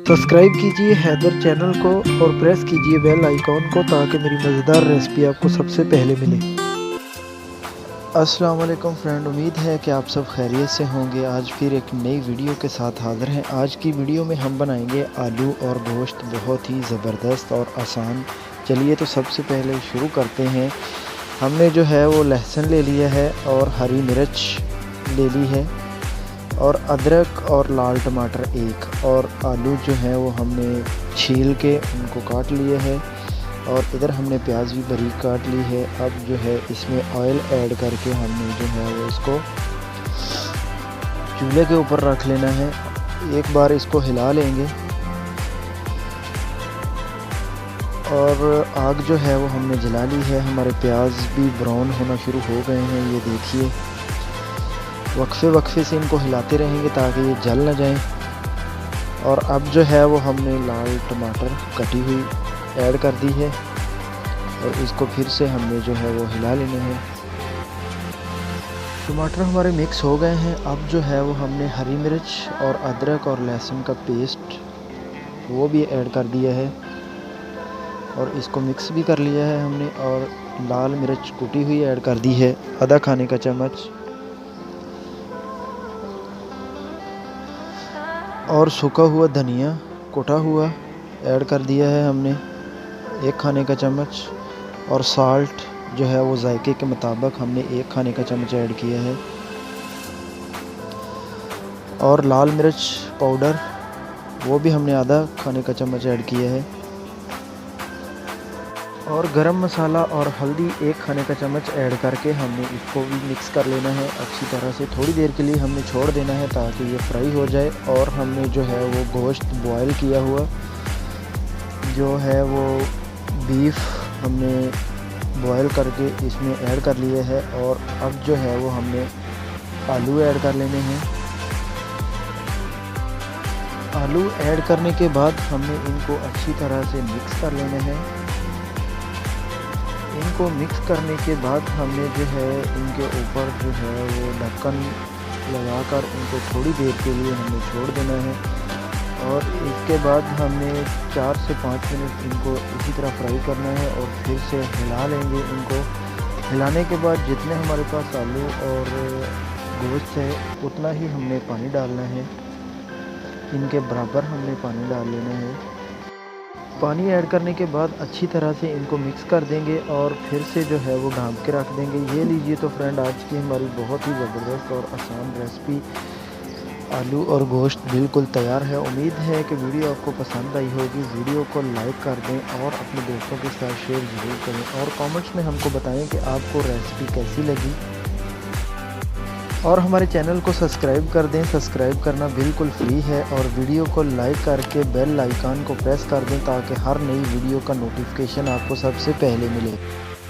Subscribe कीजिए Haider channel को और प्रेस कीजिए बेल आइकॉन को ताकि मेरी मज़ेदार रेसिपी आपको सबसे पहले मिले। अस्सलाम वालेकुम फ्रेंड, उम्मीद है कि आप सब खैरियत से होंगे। आज फिर एक नई वीडियो के साथ हाज़िर हैं। आज की वीडियो में हम बनाएंगे आलू और गोश्त, बहुत ही ज़बरदस्त और आसान। चलिए तो सबसे पहले शुरू करते हैं। हमने जो है वो लहसुन ले लिया है और हरी मिर्च ले ली है और अदरक और लाल टमाटर एक, और आलू जो है वो हमने छील के उनको काट लिए है और इधर हमने प्याज भी बारीक काट ली है। अब जो है इसमें ऑयल ऐड करके हमने जो है वो इसको चूल्हे के ऊपर रख लेना है। एक बार इसको हिला लेंगे और आग जो है वो हमने जला ली है। हमारे प्याज भी ब्राउन होना शुरू हो गए हैं, ये देखिए। वक्फे से इनको हिलाते रहेंगे ताकि ये जल ना जाएं। और अब जो है वो हमने लाल टमाटर कटी हुई ऐड कर दी है और इसको फिर से हमने जो है वो हिला लेने हैं। टमाटर हमारे मिक्स हो गए हैं। अब जो है वो हमने हरी मिर्च और अदरक और लहसुन का पेस्ट वो भी ऐड कर दिया है और इसको मिक्स भी कर लिया है हमने। और लाल मिर्च कुटी हुई ऐड कर दी है, आधा खाने का चम्मच, और सूखा हुआ धनिया कुटा हुआ ऐड कर दिया है हमने, एक खाने का चम्मच। और साल्ट जो है वो जायके के मुताबिक हमने एक खाने का चम्मच ऐड किया है। और लाल मिर्च पाउडर वो भी हमने आधा खाने का चम्मच ऐड किया है। और गरम मसाला और हल्दी एक खाने का चम्मच ऐड करके हमने इसको भी मिक्स कर लेना है अच्छी तरह से। थोड़ी देर के लिए हमने छोड़ देना है ताकि ये फ्राई हो जाए। और हमने जो है वो गोश्त बॉयल किया हुआ जो है वो बीफ हमने बॉयल करके इसमें ऐड कर लिया है। और अब जो है वो हमने आलू ऐड कर लेने हैं। आलू ऐड करने के बाद हमने इनको अच्छी तरह से मिक्स कर लेने हैं। इनको मिक्स करने के बाद हमने जो है इनके ऊपर जो है वो ढक्कन लगाकर इनको थोड़ी देर के लिए हमने छोड़ देना है। और इसके बाद हमने 4 से 5 मिनट इनको इसी तरह फ्राई करना है और फिर से हिला लेंगे इनको। हिलाने के बाद जितने हमारे पास आलू और गोश्त है उतना ही हमने पानी डालना है, इनके बराबर हमने पानी डाल लेना है। पानी ऐड करने के बाद अच्छी तरह से इनको मिक्स कर देंगे और फिर से जो है वो ढाँप के रख देंगे। ये लीजिए तो फ्रेंड, आज की हमारी बहुत ही ज़बरदस्त और आसान रेसिपी आलू और गोश्त बिल्कुल तैयार है। उम्मीद है कि वीडियो आपको पसंद आई होगी। वीडियो को लाइक कर दें और अपने दोस्तों के साथ शेयर ज़रूर करें और कमेंट्स में हमको बताएं कि आपको रेसिपी कैसी लगी। और हमारे चैनल को सब्सक्राइब कर दें। सब्सक्राइब करना बिल्कुल फ्री है। और वीडियो को लाइक करके बेल आइकन को प्रेस कर दें ताकि हर नई वीडियो का नोटिफिकेशन आपको सबसे पहले मिले।